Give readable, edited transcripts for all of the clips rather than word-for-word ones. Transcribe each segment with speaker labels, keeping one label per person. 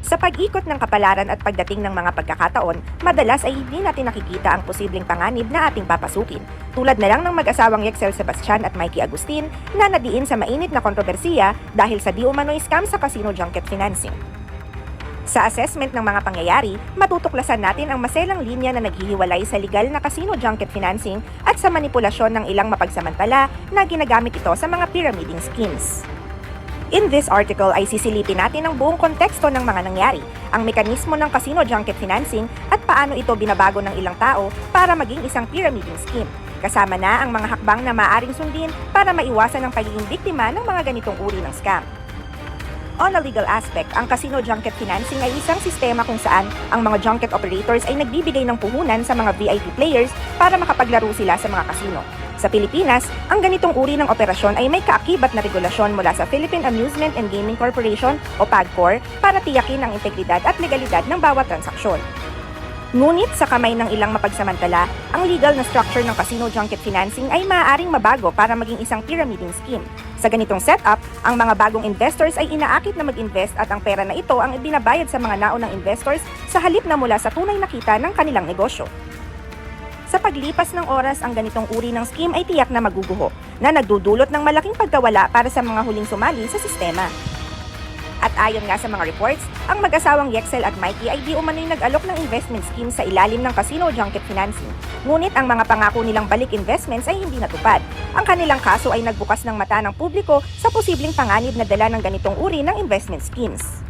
Speaker 1: Sa pag-ikot ng kapalaran at pagdating ng mga pagkakataon, madalas ay hindi natin nakikita ang posibleng panganib na ating papasukin. Tulad na lang ng mag-asawang Yexel Sebastian at Mikey Agustin na nadiin sa mainit na kontrobersiya dahil sa di umano'y scam sa casino junket financing. Sa assessment ng mga pangyayari, matutuklasan natin ang maselang linya na naghihiwalay sa legal na casino junket financing at sa manipulasyon ng ilang mapagsamantala na ginagamit ito sa mga pyramiding schemes. In this article ay sisilipin natin ang buong konteksto ng mga nangyari, ang mekanismo ng casino junket financing at paano ito binabago ng ilang tao para maging isang pyramiding scheme. Kasama na ang mga hakbang na maaaring sundin para maiwasan ang pagiging biktima ng mga ganitong uri ng scam. On a legal aspect, ang casino junket financing ay isang sistema kung saan ang mga junket operators ay nagbibigay ng puhunan sa mga VIP players para makapaglaro sila sa mga casino. Sa Pilipinas, ang ganitong uri ng operasyon ay may kaakibat na regulasyon mula sa Philippine Amusement and Gaming Corporation o PAGCOR para tiyakin ang integridad at legalidad ng bawat transaksyon. Ngunit sa kamay ng ilang mapagsamantala, ang legal na structure ng casino junket financing ay maaaring mabago para maging isang pyramiding scheme. Sa ganitong setup, ang mga bagong investors ay inaakit na mag-invest at ang pera na ito ang ibinabayad sa mga naunang investors sa halip na mula sa tunay na kita ng kanilang negosyo. Sa paglipas ng oras, ang ganitong uri ng scheme ay tiyak na maguguho, na nagdudulot ng malaking pagkawala para sa mga huling sumali sa sistema. At ayon nga sa mga reports, ang mag-asawang Yexel at Mikey ay di umano'y nag-alok ng investment scheme sa ilalim ng casino junket financing. Ngunit ang mga pangako nilang balik investments ay hindi natupad. Ang kanilang kaso ay nagbukas ng mata ng publiko sa posibleng panganib na dala ng ganitong uri ng investment schemes.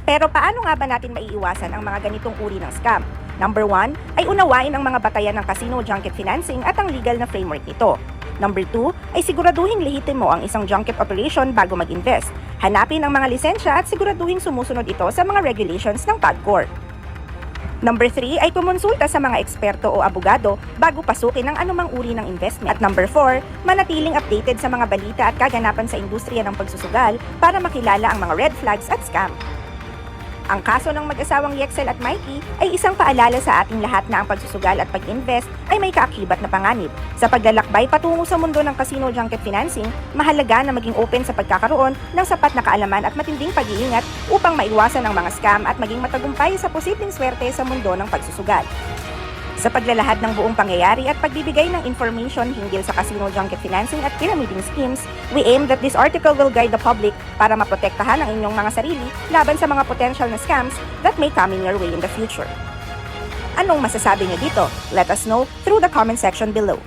Speaker 1: Pero paano nga ba natin maiiwasan ang mga ganitong uri ng scam? Number 1 ay unawain ang mga batayan ng casino junket financing at ang legal na framework nito. Number 2 ay siguraduhin lehitimo ang isang junket operation bago mag-invest. Hanapin ang mga lisensya at siguraduhin sumusunod ito sa mga regulations ng PAGCOR. Number 3 ay kumonsulta sa mga eksperto o abogado bago pasukin ang anumang uri ng investment. At number 4, manatiling updated sa mga balita at kaganapan sa industriya ng pagsusugal para makilala ang mga red flags at scam. Ang kaso ng mag-asawang Yexel at Mikey ay isang paalala sa ating lahat na ang pagsusugal at pag-invest ay may kaakibat na panganib. Sa paglalakbay patungo sa mundo ng casino junket financing, mahalaga na maging open sa pagkakaroon ng sapat na kaalaman at matinding pag-iingat upang maiwasan ang mga scam at maging matagumpay sa posibleng swerte sa mundo ng pagsusugal. Sa paglalahad ng buong pangyayari at pagbibigay ng information hinggil sa casino junket financing at pyramiding schemes, we aim that this article will guide the public para maprotektahan ang inyong mga sarili laban sa mga potential na scams that may come in your way in the future. Anong masasabi niyo dito? Let us know through the comment section below.